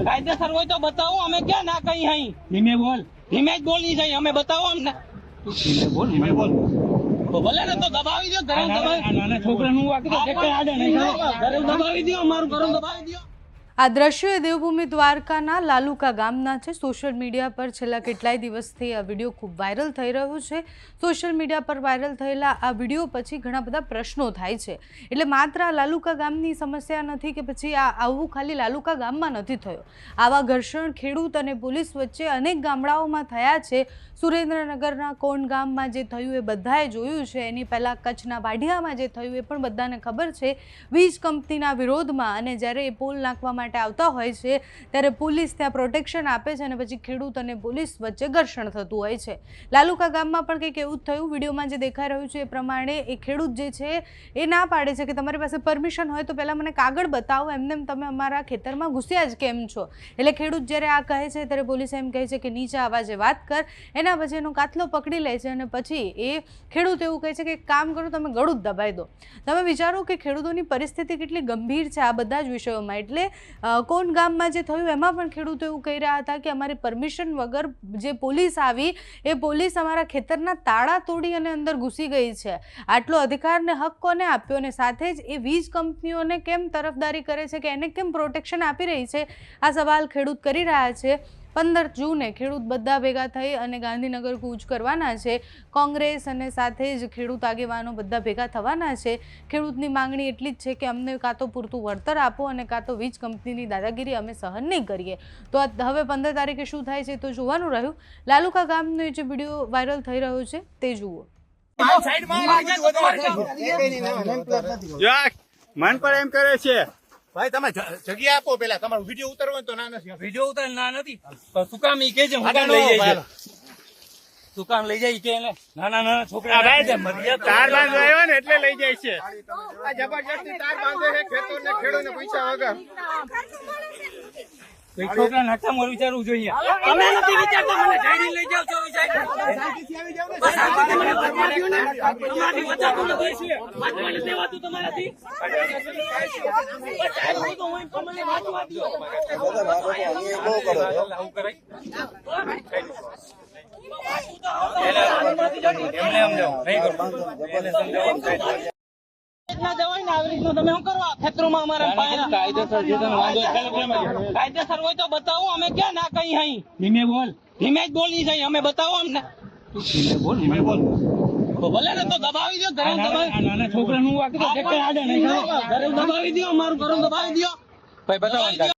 કાયદેસર હોય તો બતાવો, અમે ક્યાં ના કઈ હઈ? ધીમે બોલ, ધીમે જ બોલી જાય, અમે બતાવો અમને. ધીમે બોલ. તો ભલે ને તો દબાવી દો, ગરમ દબાવી. નાના છોકરાનું વાંક તો ચેક આડે નહીં. ગરમ દબાવી દો, અમારું ગરમ દબાવી દો. આ દ્રશ્યો દેવભૂમિ દ્વારકાના લાલુકા ગામના છે। સોશિયલ મીડિયા પર છેલ્લા કેટલાય દિવસથી આ વિડીયો ખૂબ વાયરલ થઈ રહ્યો છે। સોશિયલ મીડિયા પર વાયરલ થયેલા આ વિડીયો પછી ઘણા બધા પ્રશ્નો થાય છે। એટલે માત્ર આ લાલુકા ગામની સમસ્યા નથી કે પછી આવું ખાલી લાલુકા ગામમાં નથી થયો। આવા ઘર્ષણ ખેડૂત અને પોલીસ વચ્ચે અનેક ગામડાઓમાં થયા છે। સુરેન્દ્રનગરના કોણ ગામમાં જે થયું એ બધાએ જોયું છે। એની પહેલાં કચ્છના વાઢિયામાં જે થયું એ પણ બધાને ખબર છે। વીજ કંપનીના વિરોધમાં અને જ્યારે એ પોલ નાખવા માટે આવતા હોય છે ત્યારે પોલીસ ત્યાં પ્રોટેક્શન આપે છે અને પછી ખેડૂત અને પોલીસ વચ્ચે ઘર્ષણ થતું હોય છે। લાલુકા ગામમાં પણ કંઈક એવું જ થયું। વિડીયોમાં જે દેખાઈ રહ્યું છે એ પ્રમાણે એ ખેડૂત જે છે એ ના પાડે છે કે તમારી પાસે પરમિશન હોય તો પહેલાં મને કાગળ બતાવો, એમને તમે અમારા ખેતરમાં ઘૂસ્યા જ કેમ છો? એટલે ખેડૂત જ્યારે આ કહે છે ત્યારે પોલીસ એમ કહે છે કે નીચા અવાજે વાત કર। એના પછી એનો કાતલો પકડી લે છે અને પછી એ ખેડૂત એવું કહે છે કે કામ કરો, તમે ગળું જ દબાઈ દો। તમે વિચારો કે ખેડૂતોની પરિસ્થિતિ કેટલી ગંભીર છે આ બધા જ વિષયોમાં। એટલે કોણ ગામમાં જે થયું એમાં પણ ખેડૂતો એવું કહી રહ્યા હતા કે અમારી પરમિશન વગર જે પોલીસ આવી એ પોલીસ અમારા ખેતરના તાળા તોડી અને અંદર ઘૂસી ગઈ છે। આટલો અધિકાર ને હક કોને આપ્યો અને સાથે જ એ વીજ કંપનીઓને કેમ તરફદારી કરે છે કે એને કેમ પ્રોટેક્શન આપી રહી છે? આ સવાલ ખેડૂત કરી રહ્યા છે। 15 જૂને ખેડૂત બધા ભેગા થઈ અને ગાંધીનગર કૂચ કરવાના છે। કોંગ્રેસ અને સાથે જ ખેડૂત આગેવાનો બધા ભેગા થવાના છે। ખેડૂતની માંગણી એટલી જ છે કે અમને કાં તો પૂરતું વળતર આપો અને કાં તો વીજ કંપનીની દાદાગીરી અમે સહન નહીં કરીએ। તો હવે 15 તારીખે શું થાય છે તો જોવાનું રહ્યું। લાલુકા ગામનો જે વિડીયો વાયરલ થઈ રહ્યો છે તે જુઓ। મન પર એમ કરે છે ભાઈ તમે જગ્યા આપો, પેલા તમારો વિડીયો ઉતારવો તો ના નથી, વિડીયો ઉતાર ના નથી, શું કામ ઈ કે છે? હું કામ લઈ જાય છે? શું કામ લઈ જાય કે નાના છોકરા તાર બાંધો આવ્યો ને એટલે લઈ જાય છે। આ જબરજસ્તી તાર બાંધે છે ખેતરને ખેડૂતને પૈસા વગર। છોકરા નકામો વિચારવું જોઈએ। તમે નથી વિચારતા, મને જાડી લઈ જાવ છો કાયદેસર હોય તો બતાવો, અમે ક્યાં ના કઈ હઈ? ધીમે બોલ, ધીમે જ બોલી જાય, અમે બતાવો અમને. ધીમે બોલ. તો ભલે ને તો દબાવી દો, ગરમ દબાવી. નાના છોકરાનું વાંક તો ચેક આડે નહીં. ગરમ દબાવી દો, અમારું ગરમ દબાવી દો. ભાઈ બતાવો.